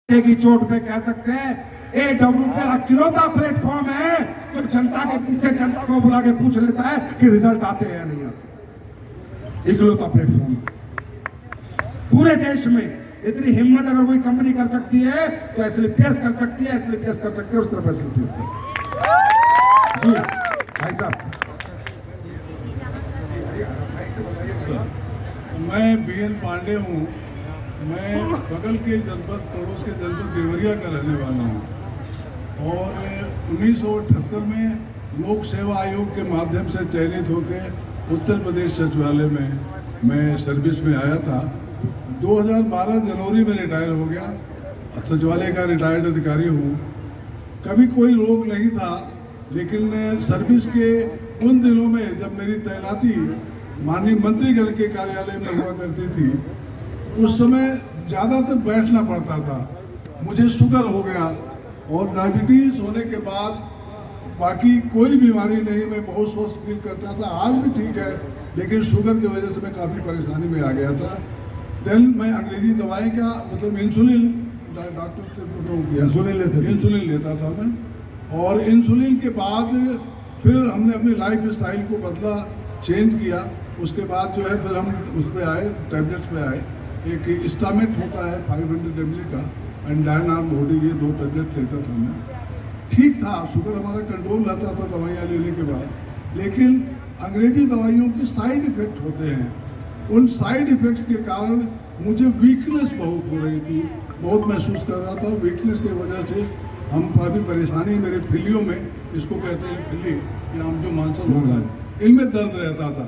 की चोट पे कह सकते हैं AWPL अकेलौता प्लेटफॉर्म है जो जनता के पीछे जनता को बुला के पूछ लेता है कि रिजल्ट आते हैं या नहीं आते। इकलौता प्लेटफॉर्म पूरे देश में इतनी हिम्मत अगर कोई कंपनी कर सकती है तो SLPS कर सकती है, SLPS कर सकती है और सिर्फ SLPS कर सकती है। जी भाई साहब, मैं BN पांडे हूँ। मैं बगल के जनपद पड़ोस के जनपद देवरिया का रहने वाला हूँ और 1978 में लोक सेवा आयोग के माध्यम से चयनित होकर उत्तर प्रदेश सचिवालय में मैं सर्विस में आया था। 2012 जनवरी में रिटायर हो गया। सचिवालय का रिटायर्ड अधिकारी हूँ। कभी कोई रोग नहीं था, लेकिन सर्विस के उन दिनों में जब मेरी तैनाती माननीय मंत्रीगण के कार्यालय में हुआ करती थी, उस समय ज़्यादातर बैठना पड़ता था। मुझे शुगर हो गया और डायबिटीज़ होने के बाद बाकी कोई बीमारी नहीं, मैं बहुत स्वस्थ फील करता था। आज भी ठीक है, लेकिन शुगर की वजह से मैं काफ़ी परेशानी में आ गया था। देन मैं अंग्रेजी दवाई का मतलब इंसुलिन, डॉक्टर से इंसुलिन लेता था मैं। और इंसुलिन के बाद फिर हमने अपनी लाइफ स्टाइल को बदला, चेंज किया। उसके बाद जो है फिर हम उस पर आए, टैबलेट्स पे आए। एक स्टामेट होता है 500 ml का एंड डायनाम बॉडी, ये 2 टैबलेट लेता था मैं। ठीक था, शुगर हमारा कंट्रोल रहता था दवाइयाँ लेने के बाद। लेकिन अंग्रेजी दवाइयों के साइड इफ़ेक्ट होते हैं। उन साइड इफ़ेक्ट्स के कारण मुझे वीकनेस बहुत हो रही थी, बहुत महसूस कर रहा था। वीकनेस की वजह से हम काफ़ी परेशानी, मेरे फिलियों में, इसको कहते हैं फिली, या हम जो मानसर होता है, इनमें दर्द रहता था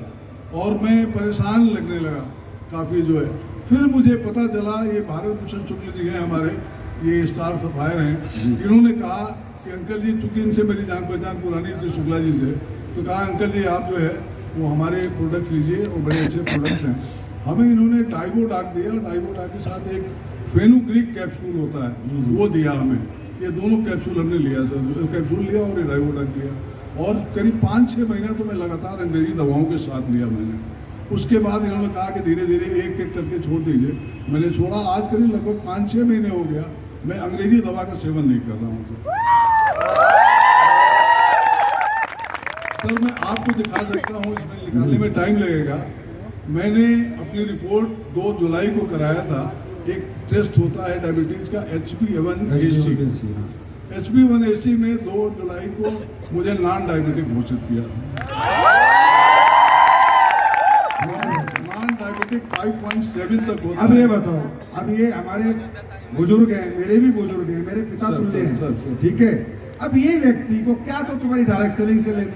और मैं परेशान लगने लगा काफ़ी जो है। फिर मुझे पता चला, ये भारत भूषण शुक्ल जी हैं हमारे, ये स्टार सफायर हैं। इन्होंने कहा कि अंकल जी, चूँकि इनसे मेरी जान पहचान पुरानी थी शुक्ला जी से, तो कहा अंकल जी आप जो है वो हमारे प्रोडक्ट लीजिए और बड़े अच्छे प्रोडक्ट हैं। हमें इन्होंने डाइवोडाक दिया। डाइवोडाक के साथ एक फेनुग्रीक कैप्सूल होता है, वो दिया हमें। ये दोनों कैप्सूल हमने लिया सर, कैप्सूल लिया और ये डाइवोडाक लिया। और करीब 5-6 महीना तो मैं लगातार अंग्रेजी दवाओं के साथ लिया मैंने। उसके बाद इन्होंने कहा कि धीरे धीरे एक एक करके छोड़ दीजिए। मैंने छोड़ा। आज करीब लगभग 5-6 महीने हो गया मैं अंग्रेजी दवा का सेवन नहीं कर रहा हूँ सर। मैं आपको दिखा सकता हूँ, इसमें निकालने में टाइम लगेगा। मैंने अपनी रिपोर्ट 2 जुलाई को कराया था। एक टेस्ट होता है डायबिटीज का HbA1c। HbA1c में 2 जुलाई को मुझे नॉन डायबिटिक घोषित किया। नॉन डायबिटिक 5.7 तक होता है। अब ये बताओ, अब ये हमारे बुजुर्ग हैं, मेरे भी बुजुर्ग हैं, मेरे पिता तुल्य हैं, ठीक है। अब ये व्यक्ति को क्या तो तुम्हारी डायरेक्ट सेलिंग से लेना,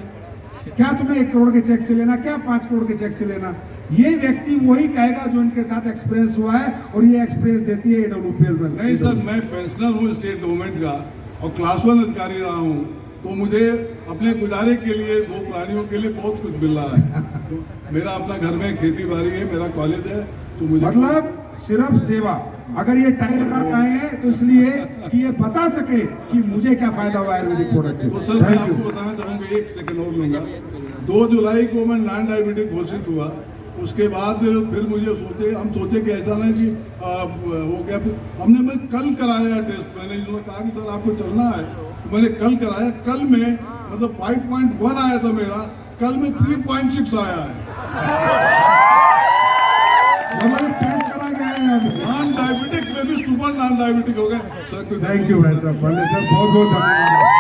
क्या तुम्हें 1 करोड़ के चेक से लेना, क्या 5 करोड़ के चेक से लेना। ये व्यक्ति वही कहेगा जो इनके साथ एक्सपीरियंस हुआ है, और ये एक्सपीरियंस देती है AWPL में। नहीं सर, मैं पेंशनर हूँ स्टेट गवर्नमेंट का और क्लास 1 अधिकारी रहा हूँ, तो मुझे अपने गुजारे के लिए 2 प्राणियों के लिए बहुत कुछ मिल रहा है। तो मेरा अपना घर में खेती बाड़ी है, मेरा कॉलेज है, तो मुझे मतलब सिर्फ सेवा। अगर ये टाइटल कार्ड आए हैं तो इसलिए कि ये बता सके कि मुझे क्या फायदा हुआ आयुर्वेदिक प्रोडक्ट से। तो सर मैं आपको बताना चाहूँगा, 1 सेकंड और लूँगा। 2 जुलाई को मैं नॉन डायबिटिक घोषित हुआ। उसके बाद फिर हम सोचे कि ऐसा नहीं कि हो गया। हमने मैं कल कराया टेस्ट। मैंने इन्होंने कहा कि सर आपको चलना है, तो मैंने कल कराया। कल में मतलब 5.1 आया था मेरा, कल में 3.6 आया है। टेस्ट करा गया है। नॉन डायबिटिक में भी सुपर नॉन डायबिटिक हो गए। थैंक यू भाई साहब, पांडे साहब बहुत बहुत धन्यवाद।